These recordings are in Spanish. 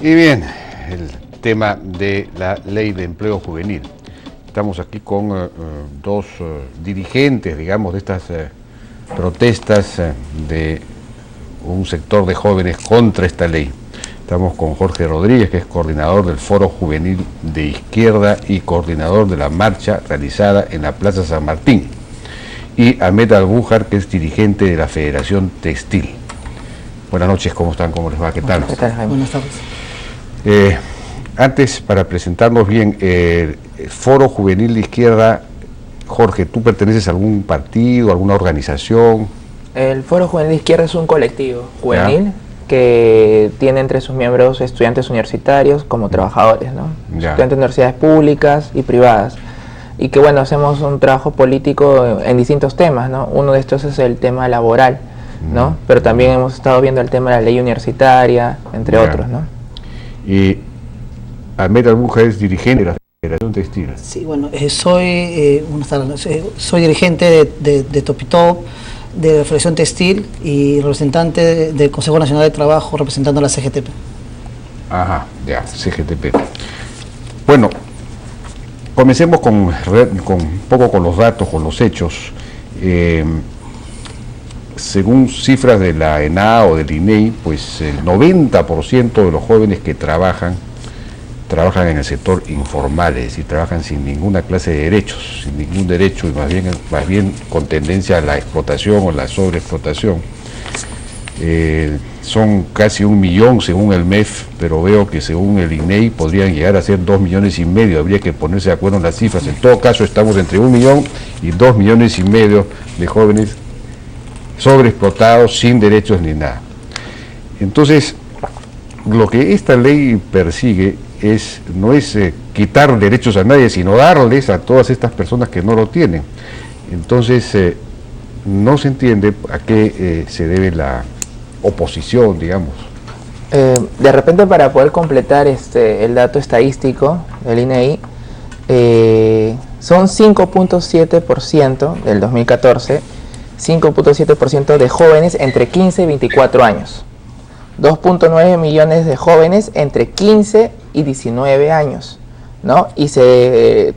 Y bien, el tema de la ley de empleo juvenil. Estamos aquí con dos dirigentes, digamos, de estas protestas de un sector de jóvenes contra esta ley. Estamos con Jorge Rodríguez, que es coordinador del Foro Juvenil de Izquierda y coordinador de la marcha realizada en la Plaza San Martín. Y Ahmed Albújar, que es dirigente de la Federación Textil. Buenas noches, ¿cómo están? ¿Cómo les va? ¿Qué tal? ¿Qué tal, Jaime? Buenas tardes. Antes, para presentarnos bien, el Foro Juvenil de Izquierda, Jorge, ¿tú perteneces a algún partido, alguna organización? El Foro Juvenil de Izquierda es un colectivo juvenil que tiene entre sus miembros estudiantes universitarios como trabajadores, ¿no? Estudiantes de universidades públicas y privadas. Y que, bueno, hacemos un trabajo político en distintos temas, ¿no? Uno de estos es el tema laboral, ¿no? Pero también hemos estado viendo el tema de la ley universitaria, entre otros, ¿no? Y Ahmed Albújar es dirigente de la Federación Textil. Sí, bueno, soy dirigente de Topitop, de la Federación Textil y representante del Consejo Nacional de Trabajo representando a la CGTP. Ajá, ya, CGTP. Bueno, comencemos con un poco con los datos, con los hechos. Según cifras de la ENA o del INEI, pues el 90% de los jóvenes que trabajan en el sector informal, es decir, trabajan sin ninguna clase de derechos, sin ningún derecho, y más bien con tendencia a la explotación o la sobreexplotación. Son casi 1 millón según el MEF, pero veo que según el INEI podrían llegar a ser 2,5 millones, habría que ponerse de acuerdo en las cifras. En todo caso estamos entre 1 millón y 2,5 millones de jóvenes sobreexplotados, sin derechos ni nada. Entonces, lo que esta ley persigue no es quitar derechos a nadie, sino darles a todas estas personas que no lo tienen. Entonces, no se entiende a qué se debe la oposición, digamos. De repente, para poder completar el dato estadístico del INEI, son 5.7% del 2014, 5.7% de jóvenes entre 15 y 24 años, 2.9 millones de jóvenes entre 15 y 19 años, ¿no? Y se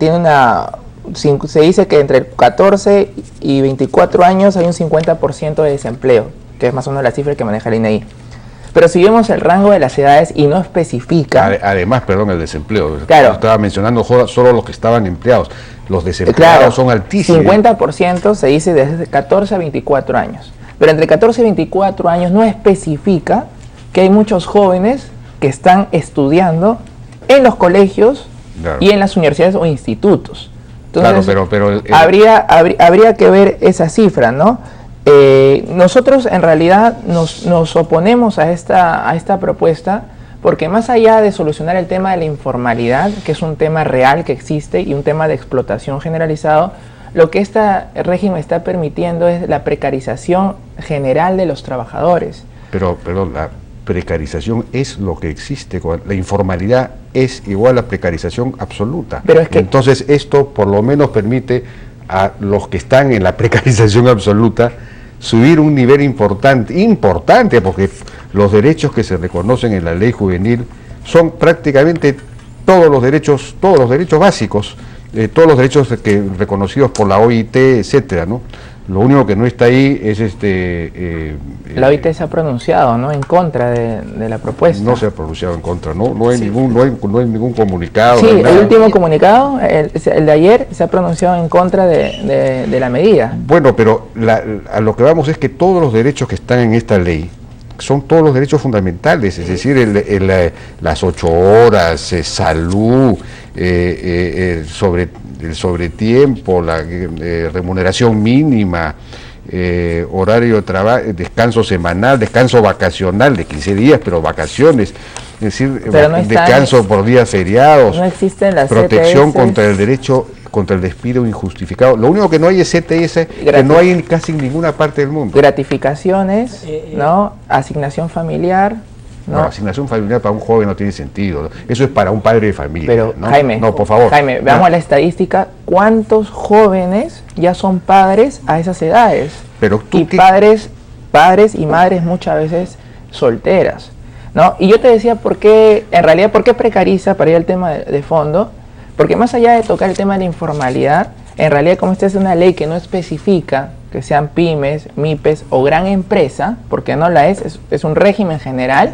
dice que entre 14 y 24 años hay un 50% de desempleo, que es más o menos la cifra que maneja el INEI. Pero si vemos el rango de las edades y no especifica... Además, perdón, el desempleo. Claro. Estaba mencionando solo los que estaban empleados. Los desempleados son altísimos. 50% se dice desde 14 a 24 años. Pero entre 14 y 24 años no especifica que hay muchos jóvenes que están estudiando en los colegios, claro, y en las universidades o institutos. Entonces, claro, pero habría que ver esa cifra, ¿no? Nosotros en realidad nos oponemos a esta propuesta porque, más allá de solucionar el tema de la informalidad, que es un tema real que existe y un tema de explotación generalizado, lo que este régimen está permitiendo es la precarización general de los trabajadores. Pero la precarización es lo que existe, la informalidad es igual a precarización absoluta. Pero es que, entonces esto por lo menos permite a los que están en la precarización absoluta subir un nivel importante, porque los derechos que se reconocen en la ley juvenil son prácticamente todos los derechos básicos, todos los derechos reconocidos por la OIT, etcétera, ¿no? Lo único que no está ahí es la OIT se ha pronunciado, ¿no?, en contra de la propuesta. No se ha pronunciado en contra, no hay ningún comunicado. Sí, no el último comunicado, el de ayer, se ha pronunciado en contra de la medida. Bueno, pero a lo que vamos es que todos los derechos que están en esta ley son todos los derechos fundamentales, es decir, las 8 horas, salud, el sobretiempo, la remuneración mínima, horario de trabajo, descanso semanal, descanso vacacional de 15 días, pero vacaciones, es decir, descanso por días feriados, no existen las protección CTS contra el despido injustificado. Lo único que no hay es CTS, que no hay casi en ninguna parte del mundo. Gratificaciones, ¿no? Asignación familiar. No, asignación familiar para un joven no tiene sentido. Eso es para un padre de familia. Pero, ¿no? Jaime, no, por favor. Jaime, veamos la estadística. ¿Cuántos jóvenes ya son padres a esas edades? Pero padres y madres muchas veces solteras. ¿no? Y yo te decía por qué, en realidad, por qué precariza, para ir al tema de fondo, porque más allá de tocar el tema de la informalidad, en realidad como esta es una ley que no especifica que sean pymes, MIPES o gran empresa, porque no la es un régimen general,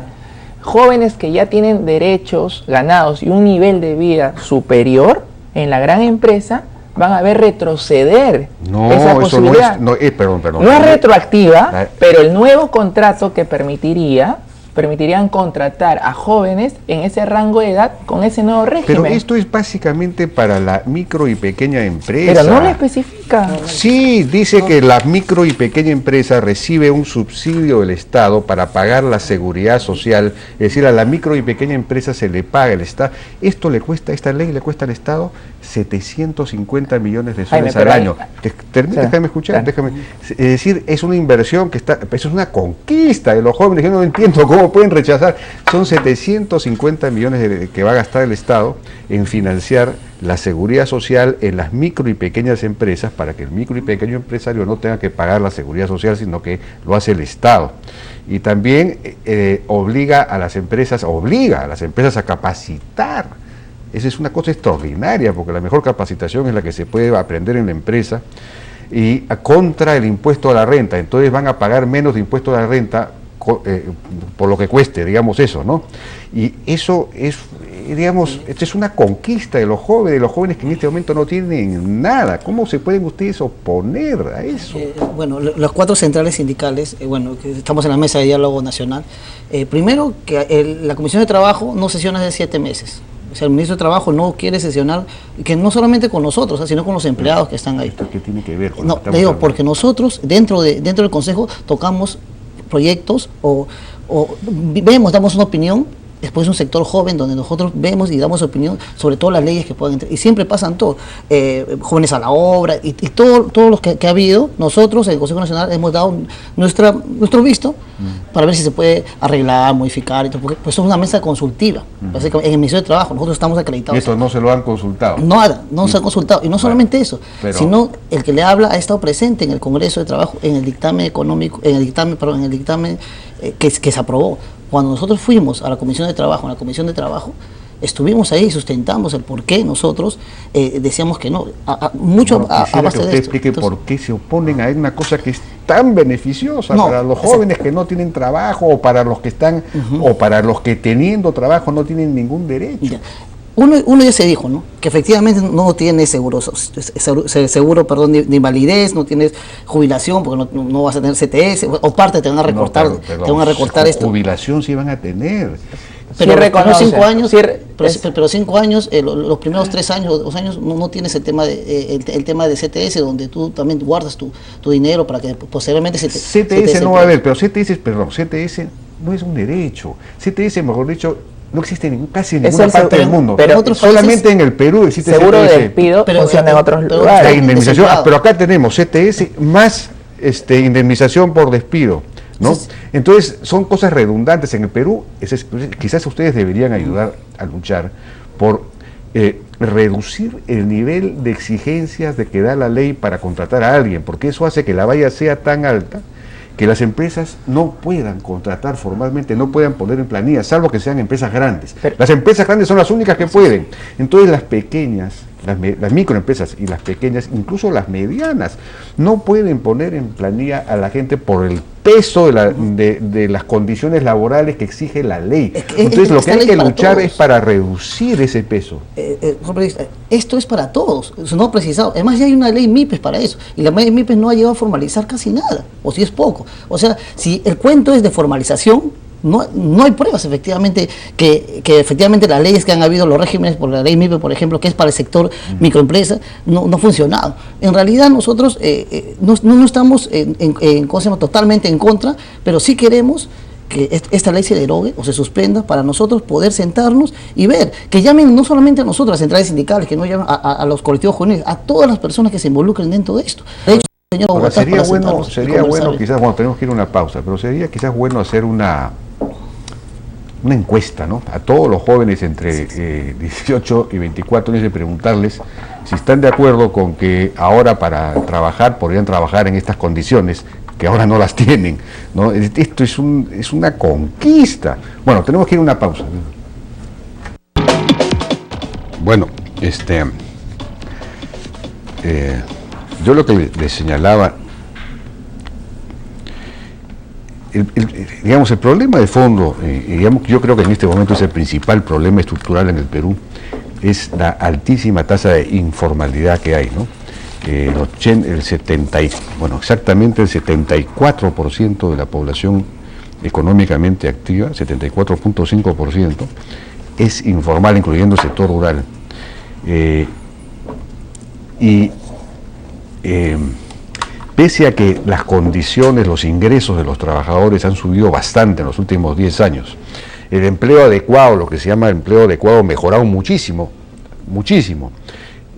jóvenes que ya tienen derechos ganados y un nivel de vida superior en la gran empresa, van a ver retroceder esa posibilidad. No es, perdón. No es retroactiva, pero el nuevo contrato que permitirían contratar a jóvenes en ese rango de edad con ese nuevo régimen. Pero esto es básicamente para la micro y pequeña empresa. Pero no lo especifica. Sí, dice que la micro y pequeña empresa recibe un subsidio del Estado para pagar la seguridad social, es decir, a la micro y pequeña empresa se le paga el Estado. Esta ley le cuesta al Estado 750 millones de soles al año. Déjame escuchar, déjame. Es decir, es una inversión que está, eso es una conquista de los jóvenes, yo no entiendo cómo pueden rechazar. Son 750 millones que va a gastar el Estado en financiar la seguridad social en las micro y pequeñas empresas para que el micro y pequeño empresario no tenga que pagar la seguridad social, sino que lo hace el Estado. Y también obliga a las empresas a capacitar. Esa es una cosa extraordinaria, porque la mejor capacitación es la que se puede aprender en la empresa, y contra el impuesto a la renta. Entonces van a pagar menos de impuesto a la renta por lo que cueste, digamos eso, ¿no? Y eso es, digamos, esto es una conquista de los jóvenes que en este momento no tienen nada. ¿Cómo se pueden ustedes oponer a eso? Bueno, las 4 centrales sindicales, que estamos en la mesa de diálogo nacional, primero que la Comisión de Trabajo no sesiona hace 7 meses. O sea, el ministro de Trabajo no quiere sesionar, que no solamente con nosotros, sino con los empleados que están ahí. ¿Esto qué tiene que ver con lo que estamos hablando? Porque nosotros, dentro del Consejo, tocamos proyectos o damos una opinión. Después un sector joven donde nosotros vemos y damos opinión sobre todas las leyes que pueden entrar. Y siempre pasan todo, jóvenes a la obra y todos los que ha habido. Nosotros en el Consejo Nacional hemos dado nuestro visto para ver si se puede arreglar, modificar, y todo, porque pues es una mesa consultiva. En el Ministerio de Trabajo nosotros estamos acreditados. ¿Y esto no se lo han consultado? No se ha consultado. Y no solamente eso, sino el que le habla ha estado presente en el Congreso de Trabajo, en el dictamen económico, en el dictamen que se aprobó. Cuando nosotros fuimos a la Comisión de Trabajo, estuvimos ahí y sustentamos el por qué nosotros decíamos que no. Quisiera que usted explique por qué se oponen a una cosa que es tan beneficiosa para los jóvenes que no tienen trabajo, o para los que están, o para los que teniendo trabajo no tienen ningún derecho. Ya. Uno ya se dijo, ¿no? Que efectivamente no tienes seguro de invalidez, no tienes jubilación, porque no vas a tener CTS, o parte te van a recortar, esto. Jubilación sí van a tener. Pero sí 5 años, pero 5 años, los primeros 3 años, 2 años, no tienes el tema de CTS, donde tú también guardas tu dinero para que posteriormente CTS no va a haber, pero CTS no es un derecho. CTS, mejor dicho, no existe casi en ninguna parte del mundo. Pero solamente en el Perú existe seguro CTS. De despido, pero funciona en otros lugares. La indemnización, pero acá tenemos CTS más indemnización por despido, ¿no? Entonces son cosas redundantes. En el Perú, quizás ustedes deberían ayudar a luchar por reducir el nivel de exigencias de que da la ley para contratar a alguien, porque eso hace que la valla sea tan alta que las empresas no puedan contratar formalmente, no puedan poner en planilla, salvo que sean empresas grandes. Las empresas grandes son las únicas que pueden. Entonces las pequeñas, las microempresas y las pequeñas, incluso las medianas, no pueden poner en planilla a la gente por el peso de las condiciones laborales que exige la ley. Entonces lo que hay que luchar es para reducir ese peso. Esto es para todos, no precisado. Además ya hay una ley MIPES para eso, y la ley MIPES no ha llegado a formalizar casi nada, o si es poco. O sea, si el cuento es de formalización, no hay pruebas efectivamente que efectivamente las leyes que han habido, los regímenes por la ley MIPE, por ejemplo, que es para el sector microempresa, no ha funcionado. En realidad nosotros no estamos totalmente en contra, pero sí queremos que esta ley se derogue o se suspenda para nosotros poder sentarnos y ver, que llamen no solamente a nosotros, las centrales sindicales, que no llamen a los colectivos juveniles, a todas las personas que se involucren dentro de esto. De hecho, ahora, sería bueno quizás, tenemos que ir a una pausa, pero sería quizás bueno hacer una encuesta, ¿no? A todos los jóvenes entre 18 y 24 años, de preguntarles si están de acuerdo con que ahora para trabajar podrían trabajar en estas condiciones, que ahora no las tienen, ¿no? Esto es una conquista. Bueno, tenemos que ir a una pausa. Bueno, yo lo que les señalaba, digamos, el problema de fondo, digamos, yo creo que en este momento es el principal problema estructural en el Perú, es la altísima tasa de informalidad que hay, ¿no? Exactamente el 74% de la población económicamente activa, 74.5%, es informal, incluyendo el sector rural. Pese a que las condiciones, los ingresos de los trabajadores han subido bastante en los últimos 10 años, el empleo adecuado, lo que se llama empleo adecuado, ha mejorado muchísimo, muchísimo.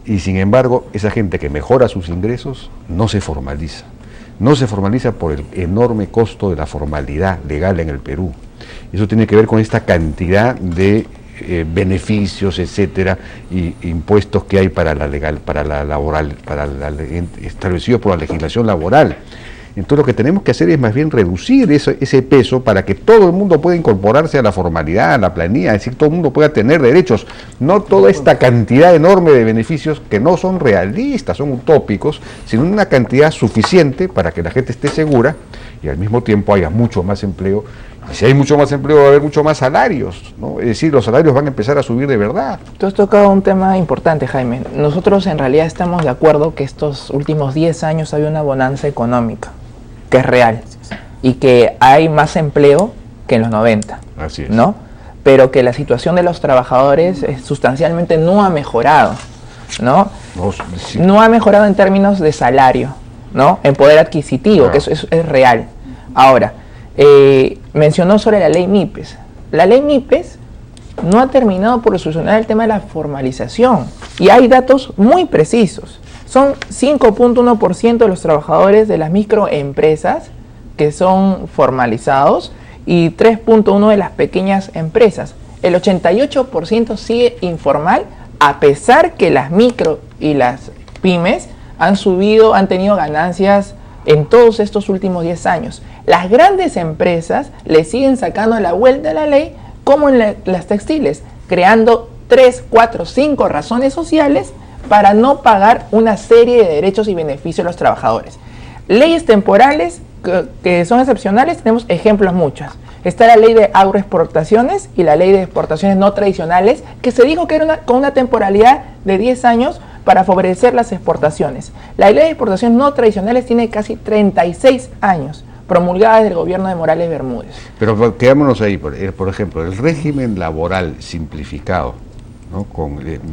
Y sin embargo, esa gente que mejora sus ingresos no se formaliza. No se formaliza por el enorme costo de la formalidad legal en el Perú. Eso tiene que ver con esta cantidad de beneficios, etcétera, y impuestos que hay para la legal, para la laboral, establecidos por la legislación laboral. Entonces lo que tenemos que hacer es más bien reducir ese peso para que todo el mundo pueda incorporarse a la formalidad, a la planilla, es decir, todo el mundo pueda tener derechos, no toda esta cantidad enorme de beneficios que no son realistas, son utópicos, sino una cantidad suficiente para que la gente esté segura y al mismo tiempo haya mucho más empleo. Y si hay mucho más empleo, va a haber mucho más salarios, ¿no? Es decir, los salarios van a empezar a subir de verdad. Tú has tocado un tema importante, Jaime. Nosotros en realidad estamos de acuerdo que estos últimos 10 años hay una bonanza económica, que es real, y que hay más empleo que en los 90. Así es. ¿No? Pero que la situación de los trabajadores sustancialmente no ha mejorado, ¿no? Sí. No ha mejorado en términos de salario, ¿no? En poder adquisitivo, que eso es real. Ahora, mencionó sobre la ley MIPES. La ley MIPES no ha terminado por solucionar el tema de la formalización. Y hay datos muy precisos. Son 5.1% de los trabajadores de las microempresas que son formalizados y 3.1% de las pequeñas empresas. El 88% sigue informal, a pesar que las micro y las pymes han tenido ganancias en todos estos últimos 10 años. Las grandes empresas le siguen sacando la vuelta a la ley, como en las textiles, creando 3, 4, 5 razones sociales para no pagar una serie de derechos y beneficios a los trabajadores. Leyes temporales que son excepcionales, tenemos ejemplos muchos. Está la ley de agroexportaciones y la ley de exportaciones no tradicionales, que se dijo que era con una temporalidad de 10 años para favorecer las exportaciones. La ley de exportaciones no tradicionales tiene casi 36 años, promulgada desde el gobierno de Morales Bermúdez. Pero quedémonos ahí, por ejemplo, el régimen laboral simplificado, ¿no?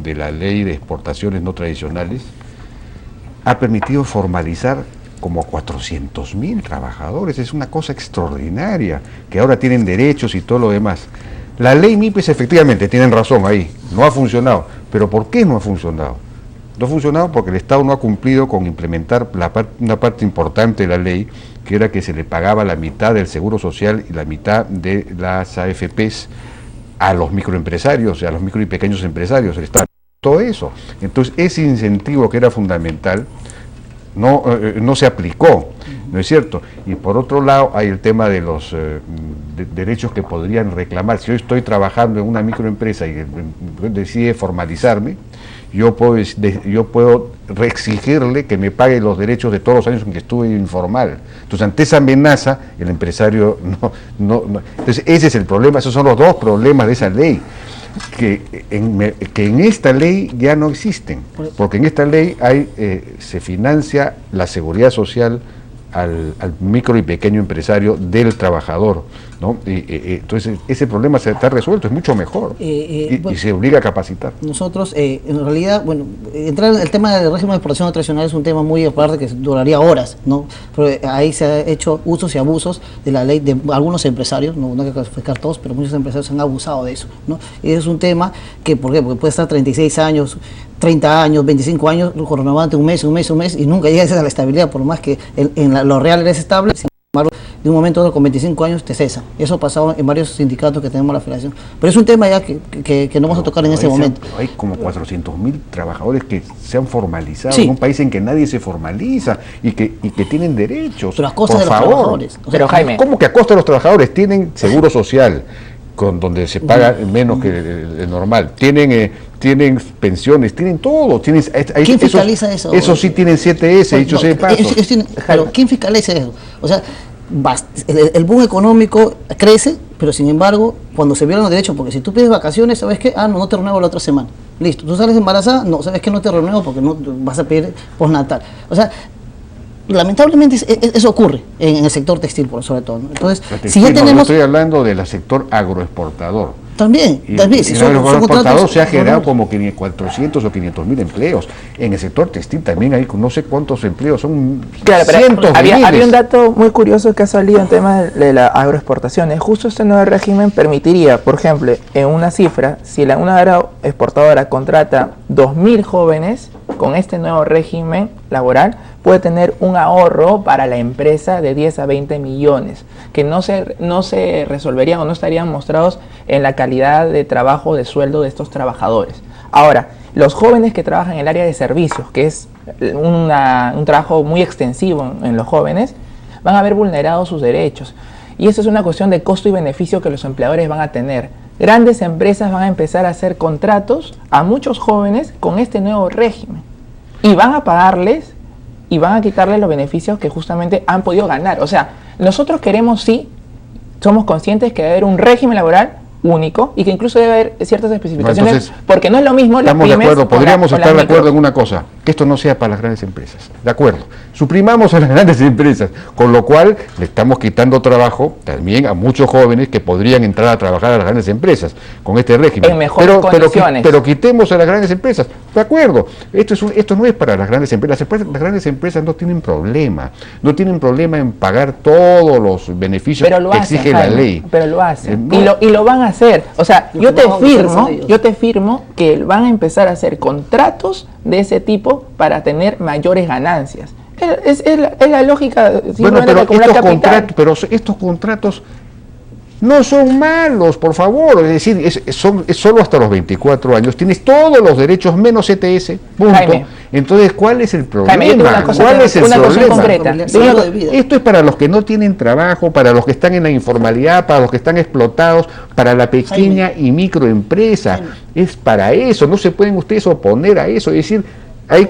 de la ley de exportaciones no tradicionales, ha permitido formalizar como 400.000 trabajadores. Es una cosa extraordinaria, que ahora tienen derechos y todo lo demás. La ley MIPES, efectivamente, tienen razón ahí, no ha funcionado. ¿Pero por qué no ha funcionado? No ha funcionado porque el Estado no ha cumplido con implementar una parte importante de la ley, que era que se le pagaba la mitad del seguro social y la mitad de las AFPs a los microempresarios, a los micro y pequeños empresarios. El Estado, todo eso. Entonces, ese incentivo que era fundamental no se aplicó, ¿no es cierto? Y por otro lado hay el tema de los derechos que podrían reclamar. Si yo estoy trabajando en una microempresa y decide formalizarme, yo puedo exigirle que me pague los derechos de todos los años en que estuve informal. Entonces, ante esa amenaza, el empresario no. Entonces, ese es el problema, esos son los dos problemas de esa ley, que en esta ley ya no existen, porque en esta ley se financia la seguridad social al micro y pequeño empresario del trabajador, ¿no? Entonces ese problema está resuelto, es mucho mejor, y se obliga a capacitar. Nosotros, en realidad, bueno, entrar en el tema del régimen de exportación tradicional es un tema muy aparte que duraría horas, ¿no? Pero ahí se ha hecho usos y abusos de la ley de algunos empresarios, no hay que clasificar todos, pero muchos empresarios han abusado de eso, ¿no? Y es un tema que, ¿por qué? Porque puede estar 36 años, 30 años, 25 años, renovante un mes, y nunca llegas a la estabilidad, por más que en lo real eres estable. Sin embargo, de un momento a otro con 25 años te cesan. Eso ha pasado en varios sindicatos que tenemos en la federación. Pero es un tema ya que no vamos a tocar en este momento. Hay como 400.000 trabajadores que se han formalizado Sí. en un país en que nadie se formaliza y que tienen derechos. Pero a costa Por de los favor. trabajadores. O sea, Pero Jaime, ¿Cómo que a costa de los trabajadores? Tienen seguro social, con donde se paga menos que el normal. Tienen pensiones, tienen todo. ¿quién fiscaliza eso? Eso sí tienen CTS, dicho sea de paso. Pero ¿quién fiscaliza eso? O sea, el boom económico crece, pero sin embargo, cuando se violan los derechos, porque si tú pides vacaciones, ¿sabes qué? No te renuevo la otra semana. Listo. Tú sales embarazada, no, ¿sabes qué? No te renuevo porque no vas a pedir postnatal. O sea, lamentablemente eso ocurre en el sector textil, sobre todo, ¿no? Entonces, si ya tenemos... Estoy hablando del sector agroexportador. También, Y si el son agroexportador contratos, se ha generado como 400 o 500.000 empleos. En el sector textil también hay no sé cuántos empleos, son claro, pero cientos de había miles. un dato muy curioso que ha salido en tema de la agroexportación. Justo este nuevo régimen permitiría, por ejemplo, en una cifra, si una agroexportadora contrata 2.000 jóvenes, con este nuevo régimen laboral puede tener un ahorro para la empresa de 10 a 20 millones, que no se resolverían o no estarían mostrados en la calidad de trabajo, de sueldo de estos trabajadores. Ahora, los jóvenes que trabajan en el área de servicios, que es un trabajo muy extensivo en los jóvenes, van a ver vulnerados sus derechos. Y eso es una cuestión de costo y beneficio que los empleadores van a tener. Grandes empresas van a empezar a hacer contratos a muchos jóvenes con este nuevo régimen. Y van a pagarles y van a quitarles los beneficios que justamente han podido ganar. O sea, nosotros queremos, sí, somos conscientes que debe haber un régimen laboral único y que incluso debe haber ciertas especificaciones, Entonces, porque no es lo mismo las estamos de pymes acuerdo, podríamos con estar de las acuerdo micro. en una cosa, que esto no sea para las grandes empresas, de acuerdo, suprimamos a las grandes empresas, con lo cual le estamos quitando trabajo también a muchos jóvenes que podrían entrar a trabajar a las grandes empresas con este régimen. En mejores condiciones. Pero quitemos a las grandes empresas, de acuerdo, esto no es para las grandes empresas. Las grandes empresas no tienen problema en pagar todos los beneficios Pero lo que hacen, exige la Jaime, ley. pero lo hacen, No. y lo van a hacer. O sea, Lo yo que te van a hacer son firmo, ellos. yo te firmo que van a empezar a hacer contratos de ese tipo para tener mayores ganancias. Es la lógica Bueno, simplemente pero de acumular capital. estos contratos no son malos, por favor. Es decir, es solo hasta los 24 años. Tienes todos los derechos menos CTS, punto. Jaime. Entonces, ¿cuál es el problema? Jaime, yo tengo una cosa, ¿Cuál es el una cosa problema? concreta. Seguro de vida. Esto es para los que no tienen trabajo, para los que están en la informalidad, para los que están explotados, para la pequeña y microempresa. Es para eso. No se pueden ustedes oponer a eso. Es decir,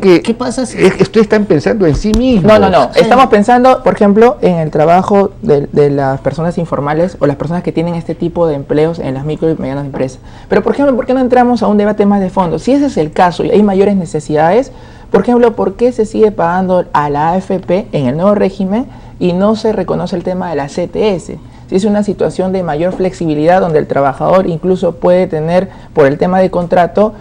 ¿Qué pasa si- ustedes están pensando en sí mismos. No. Estamos pensando, por ejemplo, en el trabajo de las personas informales o las personas que tienen este tipo de empleos en las micro y medianas empresas. Pero, por ejemplo, ¿por qué no entramos a un debate más de fondo? Si ese es el caso y hay mayores necesidades, por ejemplo, ¿por qué se sigue pagando a la AFP en el nuevo régimen y no se reconoce el tema de la CTS? Si es una situación de mayor flexibilidad donde el trabajador incluso puede tener, por el tema de contrato,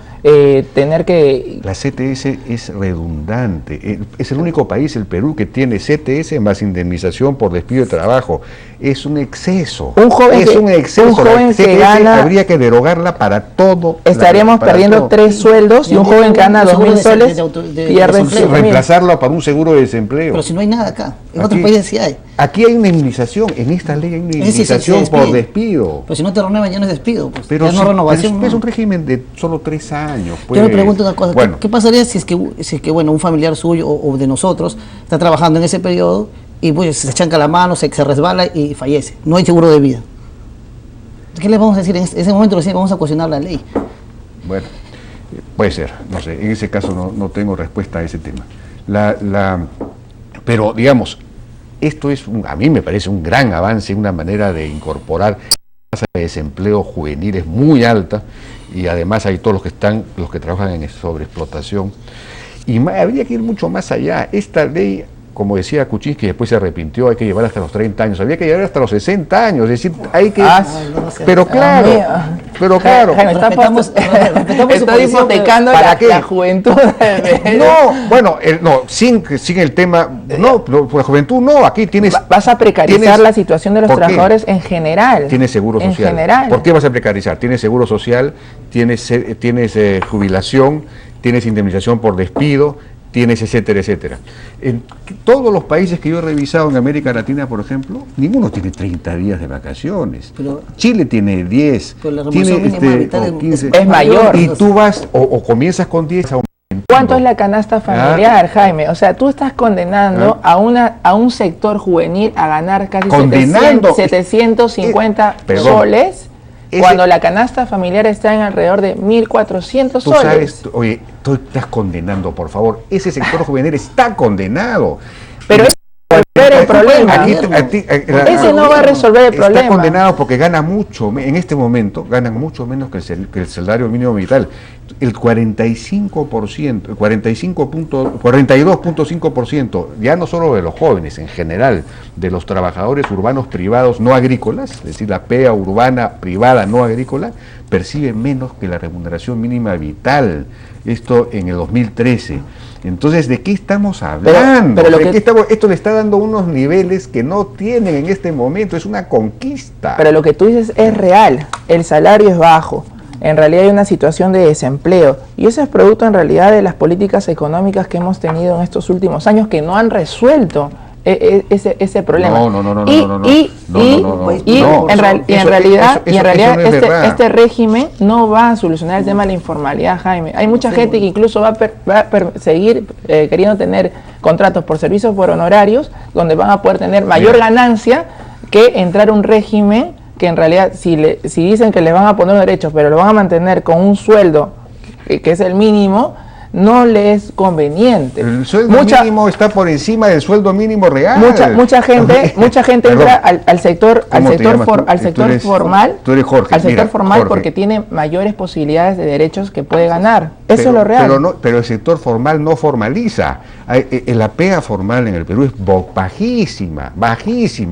tener que... La CTS es redundante. Es el único país, el Perú, que tiene CTS más indemnización por despido de trabajo. Es un exceso. Un joven que gana... Habría que derogarla para todo. Estaríamos perdiendo 3 sueldos y un joven que gana 2.000 soles pierde desempleo. 7.000. Reemplazarlo para un seguro de desempleo. Pero si no hay nada acá, en Aquí- otros países sí hay. Aquí hay una indemnización. En esta ley hay una Sí, se indemnización por despide. despido. Pero si no te renuevan ya no es despido, pues. Pero, ya no sí, renovación. pero es no. un régimen de solo 3 años. Yo pues. me pregunto una cosa, Bueno, ¿qué pasaría si es que bueno, un familiar suyo o de nosotros está trabajando en ese periodo y pues se chanca la mano, se resbala y fallece? No hay seguro de vida. ¿Qué le vamos a decir? En ese momento recién vamos a cuestionar la ley. Bueno, puede ser, no sé, en ese caso no tengo respuesta a ese tema. Pero digamos, esto es, a mí me parece un gran avance, una manera de incorporar. La tasa de desempleo juvenil es muy alta y además hay todos los que trabajan en sobreexplotación. Y habría que ir mucho más allá. Esta ley, como decía Kuczynski, después se arrepintió, hay que llevar hasta los 30 años, habría que llevar hasta los 60 años, es decir, hay que... pero claro, Jaime, Respetamos su está posición, hipotecando ¿para la, qué? la juventud. No, bueno, sin el tema, no, por la juventud no, aquí tienes... Vas a precarizar la situación de los ¿por qué? trabajadores en general. Tienes seguro social. En general. ¿Por qué vas a precarizar? Tienes seguro social, tienes jubilación, tienes indemnización por despido, tienes etcétera, etcétera. En todos los países que yo he revisado en América Latina, por ejemplo, ninguno tiene 30 días de vacaciones. Pero, Chile tiene 10, pero la tiene remuneración mínima vital o 15. es mayor. Y tú vas o comienzas con 10 a ¿Cuánto es la canasta familiar, Jaime? O sea, tú estás condenando a un sector juvenil a ganar casi 750 soles, cuando la canasta familiar está en alrededor de 1.400 soles. Tú sabes, oye, tú estás condenando, por favor. Ese sector juvenil está condenado. Pero resolver el problema. Ese no va a resolver el problema. Está condenado porque gana mucho, en este momento, ganan mucho menos que el salario mínimo vital. El 45%, 42.5%, ya no solo de los jóvenes, en general, de los trabajadores urbanos privados no agrícolas, es decir, la PEA urbana privada no agrícola, percibe menos que la remuneración mínima vital. Esto en el 2013. Entonces, ¿de qué estamos hablando? Esto le está dando unos niveles que no tienen en este momento, es una conquista. Pero lo que tú dices es real, el salario es bajo, en realidad hay una situación de desempleo, y eso es producto en realidad de las políticas económicas que hemos tenido en estos últimos años que no han resuelto ese problema. En realidad este régimen no va a solucionar el tema de la informalidad, Jaime. Hay mucha gente que incluso va a seguir queriendo tener contratos por servicios por honorarios, donde van a poder tener mayor ganancia que entrar a un régimen que en realidad si dicen que les van a poner derechos, pero lo van a mantener con un sueldo que es el mínimo, no le es conveniente. El sueldo mínimo está por encima del sueldo mínimo real. Mucha gente entra al sector formal. Tú eres Jorge. Al sector formal porque tiene mayores posibilidades de derechos que puede ganar. Eso es lo real. Pero el sector formal no formaliza. La PEA formal en el Perú es bajísima.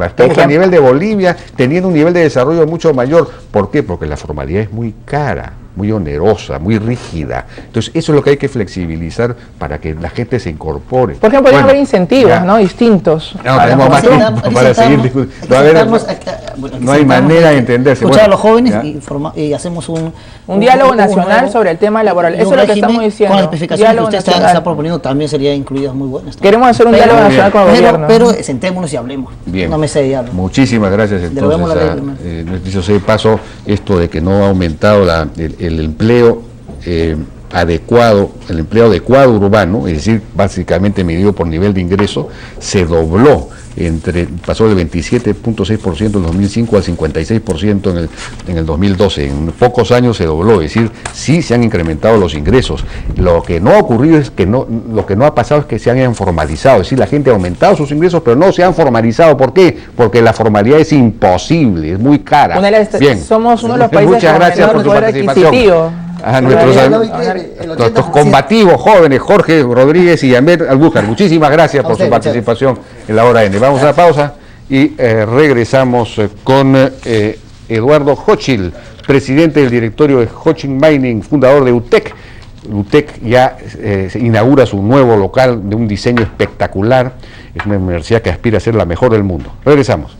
Estamos a nivel de Bolivia, teniendo un nivel de desarrollo mucho mayor. ¿Por qué? Porque la formalidad es muy cara, muy onerosa, muy rígida. Entonces, eso es lo que hay que flexibilizar para que la gente se incorpore. Por ejemplo, podría haber incentivos, ¿no? Distintos. No tenemos más tiempo para seguir discutiendo. No hay manera de entenderse. Escuchar a los jóvenes y hacemos un diálogo nacional sobre el tema laboral. Eso es lo que estamos diciendo. Con las especificaciones que usted está proponiendo también sería incluidas muy buenas. Queremos hacer un diálogo nacional con el gobierno. Pero sentémonos y hablemos. Bien. Una mesa de diálogo. Muchísimas gracias entonces. Dicho sea de paso, esto de que no ha aumentado el empleo adecuado, el empleo adecuado urbano, es decir, básicamente medido por nivel de ingreso, se dobló, pasó del 27.6% en el 2005 al 56% en el 2012. En pocos años se dobló, es decir, sí se han incrementado los ingresos. Lo que no ha ocurrido es que lo que no ha pasado es que se han formalizado, es decir, la gente ha aumentado sus ingresos, pero no se han formalizado. ¿Por qué? Porque la formalidad es imposible, es muy cara. Bien. Somos uno de los países Muchas gracias por su participación. A nuestros combativos jóvenes, Jorge Rodríguez y Ahmed Albujar, muchísimas gracias por su participación en la hora N. Vamos a la pausa y regresamos con Eduardo Hochschild, presidente del directorio de Hochschild Mining, fundador de UTEC. UTEC ya inaugura su nuevo local de un diseño espectacular. Es una universidad que aspira a ser la mejor del mundo. Regresamos.